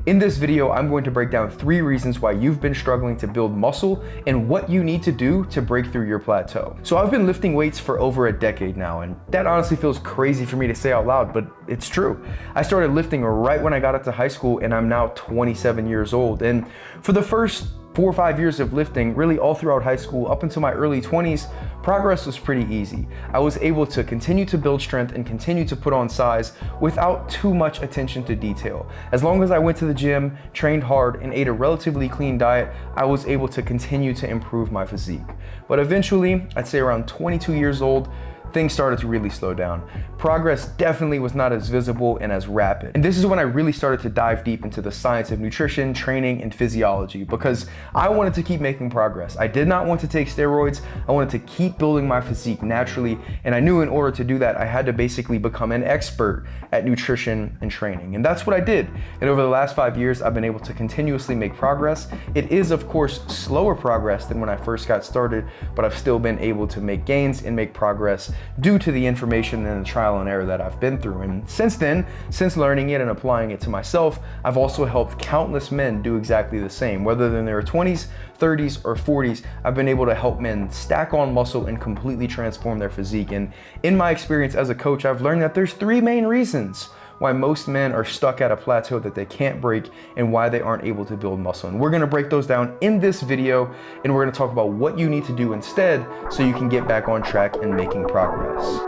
In this video, I'm going to break down 3 reasons why you've been struggling to build muscle and what you need to do to break through your plateau. So I've been lifting weights for over a decade now, and that honestly feels crazy for me to say out loud, but it's true. I started lifting right when I got into high school, and I'm now 27 years old. And for the first 4 or 5 years of lifting, really all throughout high school up until my early 20s, progress was pretty easy. I was able to continue to build strength and continue to put on size without too much attention to detail. As long as I went to the gym, trained hard, and ate a relatively clean diet, I was able to continue to improve my physique. But eventually, I'd say around 22 years old, things started to really slow down. Progress definitely was not as visible and as rapid. And this is when I really started to dive deep into the science of nutrition, training, and physiology, because I wanted to keep making progress. I did not want to take steroids. I wanted to keep building my physique naturally. And I knew in order to do that, I had to basically become an expert at nutrition and training. And that's what I did. And over the last 5 years, I've been able to continuously make progress. It is, of course, slower progress than when I first got started, but I've still been able to make gains and make progress due to the information and the trial and error that I've been through. And since then, since learning it and applying it to myself, I've also helped countless men do exactly the same. Whether they're in their 20s, 30s, or 40s, I've been able to help men stack on muscle and completely transform their physique. And in my experience as a coach, I've learned that there's 3 main reasons why most men are stuck at a plateau that they can't break and why they aren't able to build muscle. And we're gonna break those down in this video, and we're gonna talk about what you need to do instead so you can get back on track and making progress.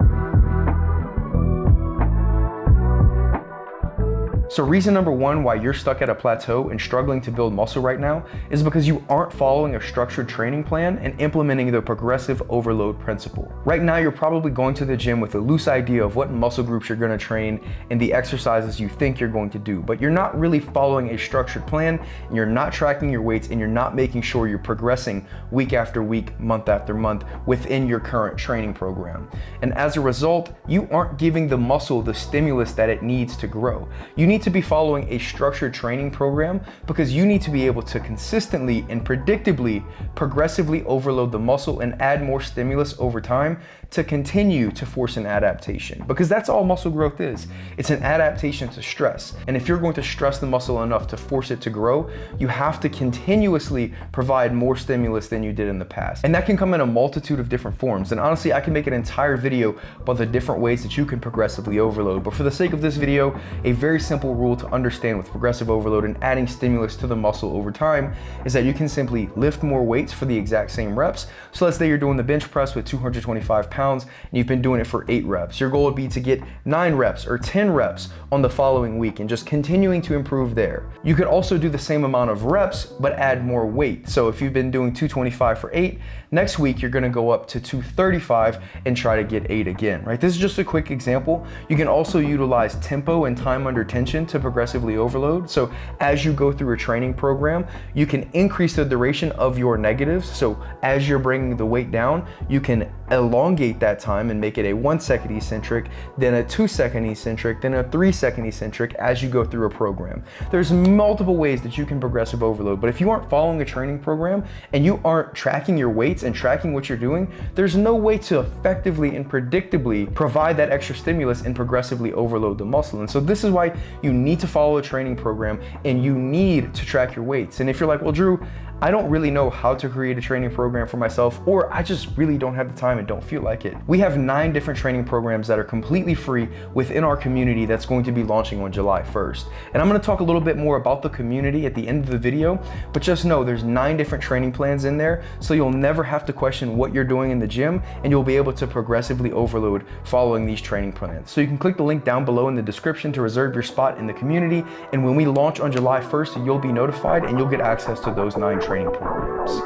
So reason number 1 why you're stuck at a plateau and struggling to build muscle right now is because you aren't following a structured training plan and implementing the progressive overload principle. Right now, you're probably going to the gym with a loose idea of what muscle groups you're gonna train and the exercises you think you're going to do, but you're not really following a structured plan, and you're not tracking your weights, and you're not making sure you're progressing week after week, month after month within your current training program. And as a result, you aren't giving the muscle the stimulus that it needs to grow. You need to be following a structured training program because you need to be able to consistently and predictably progressively overload the muscle and add more stimulus over time to continue to force an adaptation, because that's all muscle growth is. It's an adaptation to stress. And if you're going to stress the muscle enough to force it to grow, you have to continuously provide more stimulus than you did in the past. And that can come in a multitude of different forms. And honestly, I can make an entire video about the different ways that you can progressively overload. But for the sake of this video, a very simple rule to understand with progressive overload and adding stimulus to the muscle over time is that you can simply lift more weights for the exact same reps. So let's say you're doing the bench press with 225 pounds and you've been doing it for 8 reps. Your goal would be to get 9 reps or 10 reps on the following week and just continuing to improve there. You could also do the same amount of reps but add more weight. So if you've been doing 225 for 8, next week you're gonna go up to 235 and try to get 8 again, right? This is just a quick example. You can also utilize tempo and time under tension to progressively overload. So as you go through a training program, you can increase the duration of your negatives. So as you're bringing the weight down, you can elongate that time and make it a 1-second eccentric, then a 2-second eccentric, then a 3-second eccentric as you go through a program. There's multiple ways that you can progressive overload, but if you aren't following a training program and you aren't tracking your weights and tracking what you're doing, there's no way to effectively and predictably provide that extra stimulus and progressively overload the muscle. And so this is why you need to follow a training program and you need to track your weights. And if you're like, well, Drew, I don't really know how to create a training program for myself, or I just really don't have the time and don't feel like it. We have 9 different training programs that are completely free within our community that's going to be launching on July 1st. And I'm gonna talk a little bit more about the community at the end of the video, but just know there's 9 different training plans in there, so you'll never have to question what you're doing in the gym, and you'll be able to progressively overload following these training plans. So you can click the link down below in the description to reserve your spot in the community, and when we launch on July 1st, you'll be notified and you'll get access to those 9 training programs.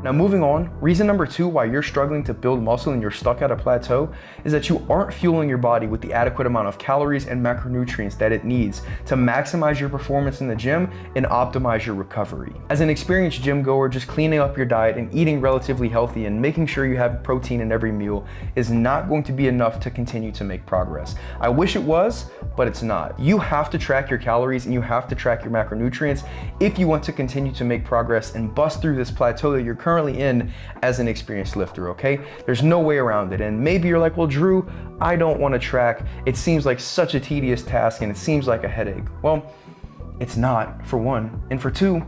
Now moving on, reason number 2 why you're struggling to build muscle and you're stuck at a plateau is that you aren't fueling your body with the adequate amount of calories and macronutrients that it needs to maximize your performance in the gym and optimize your recovery. As an experienced gym goer, just cleaning up your diet and eating relatively healthy and making sure you have protein in every meal is not going to be enough to continue to make progress. I wish it was, but it's not. You have to track your calories and you have to track your macronutrients if you want to continue to make progress and bust through this plateau that you're currently currently in as an experienced lifter, okay? There's no way around it. And maybe you're like, well, Drew, I don't want to track. It seems like such a tedious task and it seems like a headache. Well, it's not, for one. And for two,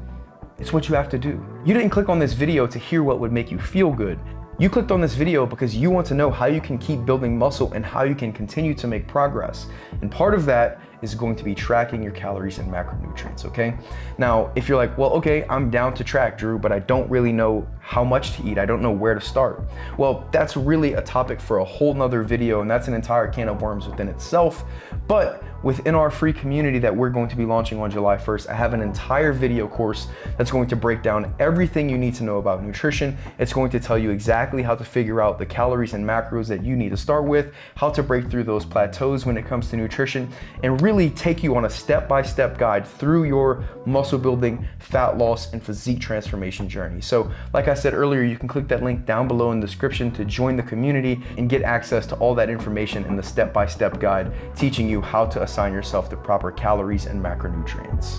it's what you have to do. You didn't click on this video to hear what would make you feel good. You clicked on this video because you want to know how you can keep building muscle and how you can continue to make progress. And part of that is going to be tracking your calories and macronutrients, okay? Now, if you're like, well, okay, I'm down to track, Drew, but I don't really know how much to eat. I don't know where to start. Well, that's really a topic for a whole nother video, and that's an entire can of worms within itself. But within our free community that we're going to be launching on July 1st, I have an entire video course that's going to break down everything you need to know about nutrition. It's going to tell you exactly how to figure out the calories and macros that you need to start with, how to break through those plateaus when it comes to nutrition, and really take you on a step-by-step guide through your muscle building, fat loss, and physique transformation journey. So like I said earlier, you can click that link down below in the description to join the community and get access to all that information in the step-by-step guide teaching you how to assign yourself the proper calories and macronutrients.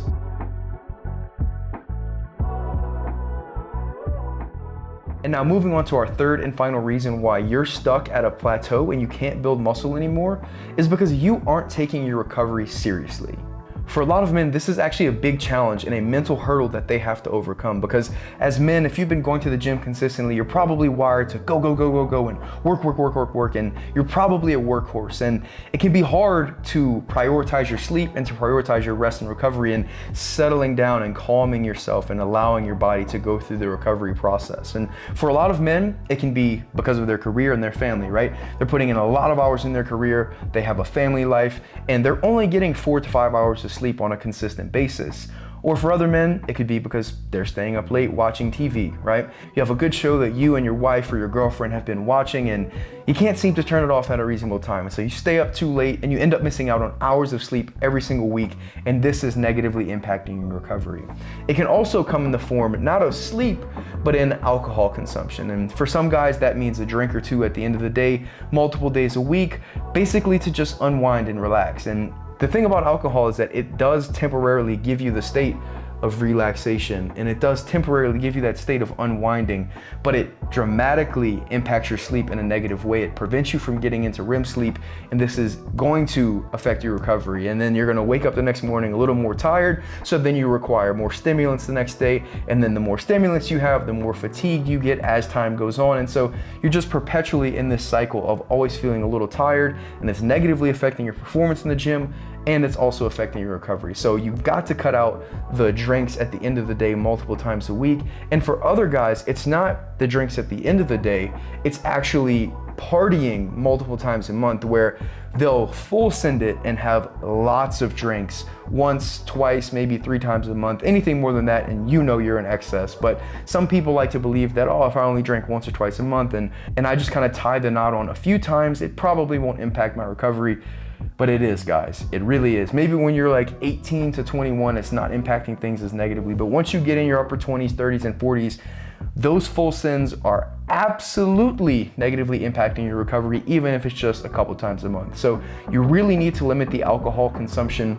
And now moving on to our third and final reason why you're stuck at a plateau and you can't build muscle anymore is because you aren't taking your recovery seriously. For a lot of men, this is actually a big challenge and a mental hurdle that they have to overcome, because as men, if you've been going to the gym consistently, you're probably wired to go and work, and you're probably a workhorse. And it can be hard to prioritize your sleep and to prioritize your rest and recovery and settling down and calming yourself and allowing your body to go through the recovery process. And for a lot of men, it can be because of their career and their family, right? They're putting in a lot of hours in their career, they have a family life, and they're only getting 4 to 5 hours of sleep on a consistent basis. Or for other men, it could be because they're staying up late watching TV, right? You have a good show that you and your wife or your girlfriend have been watching and you can't seem to turn it off at a reasonable time. And so you stay up too late and you end up missing out on hours of sleep every single week, and this is negatively impacting your recovery. It can also come in the form not of sleep, but in alcohol consumption. And for some guys, that means a drink or two at the end of the day, multiple days a week, basically to just unwind and relax. And the thing about alcohol is that it does temporarily give you the state of relaxation, and it does temporarily give you that state of unwinding, but it dramatically impacts your sleep in a negative way. It prevents you from getting into REM sleep, and this is going to affect your recovery. And then you're gonna wake up the next morning a little more tired, so then you require more stimulants the next day, and then the more stimulants you have, the more fatigue you get as time goes on. And so you're just perpetually in this cycle of always feeling a little tired, and it's negatively affecting your performance in the gym, and it's also affecting your recovery. So you've got to cut out the drinks at the end of the day multiple times a week. And for other guys, it's not the drinks at the end of the day, it's actually partying multiple times a month, where they'll full send it and have lots of drinks once, twice, maybe 3 times a month. Anything more than that and you know you're in excess. But some people like to believe that, oh, if I only drink once or twice a month and I just kind of tie the knot on a few times, it probably won't impact my recovery. But it is, guys, it really is. Maybe when you're like 18 to 21, it's not impacting things as negatively, but once you get in your upper 20s, 30s, and 40s, those full sends are absolutely negatively impacting your recovery, even if it's just a couple times a month. So you really need to limit the alcohol consumption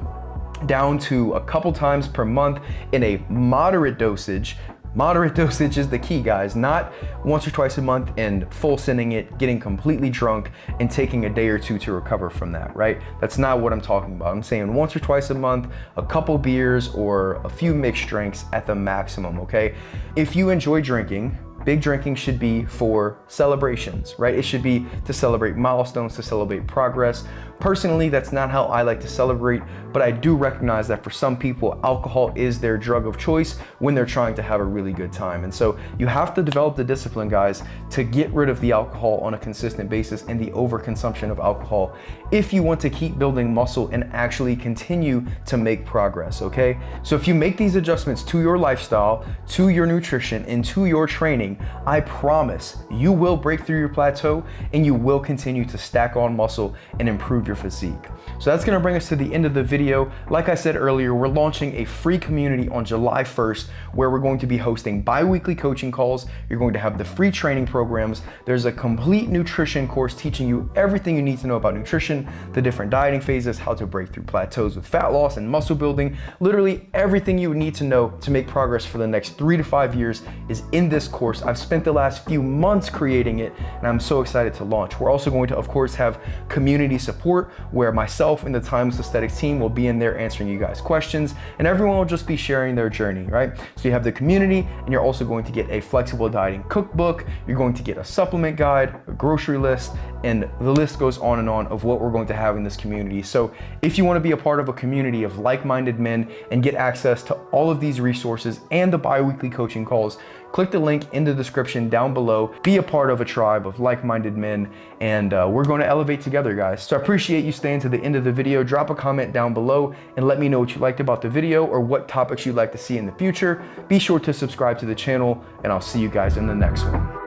down to a couple times per month in a moderate dosage. Moderate dosage is the key, guys, not once or twice a month and full sending it, getting completely drunk and taking a day or two to recover from that, right? That's not what I'm talking about. I'm saying once or twice a month, a couple beers or a few mixed drinks at the maximum, okay? If you enjoy drinking, big drinking should be for celebrations, right? It should be to celebrate milestones, to celebrate progress. Personally, that's not how I like to celebrate, but I do recognize that for some people, alcohol is their drug of choice when they're trying to have a really good time. And so you have to develop the discipline, guys, to get rid of the alcohol on a consistent basis and the overconsumption of alcohol if you want to keep building muscle and actually continue to make progress, okay? So if you make these adjustments to your lifestyle, to your nutrition, and to your training, I promise you will break through your plateau and you will continue to stack on muscle and improve your your physique. So that's gonna bring us to the end of the video. Like I said earlier, we're launching a free community on July 1st where we're going to be hosting bi-weekly coaching calls. You're going to have the free training programs. There's a complete nutrition course teaching you everything you need to know about nutrition, the different dieting phases, how to break through plateaus with fat loss and muscle building. Literally everything you would need to know to make progress for the next 3 to 5 years is in this course. I've spent the last few months creating it, and I'm so excited to launch. We're also going to, of course, have community support where myself and the Timeless Aesthetics team will be in there answering you guys questions, and everyone will just be sharing their journey, right? So you have the community, and you're also going to get a flexible dieting cookbook. You're going to get a supplement guide, a grocery list, and the list goes on and on of what we're going to have in this community. So if you want to be a part of a community of like-minded men and get access to all of these resources and the bi-weekly coaching calls, click the link in the description down below. Be a part of a tribe of like-minded men, and we're going to elevate together, guys. So I appreciate you staying to the end of the video. Drop a comment down below and let me know what you liked about the video or what topics you'd like to see in the future. Be sure to subscribe to the channel, and I'll see you guys in the next one.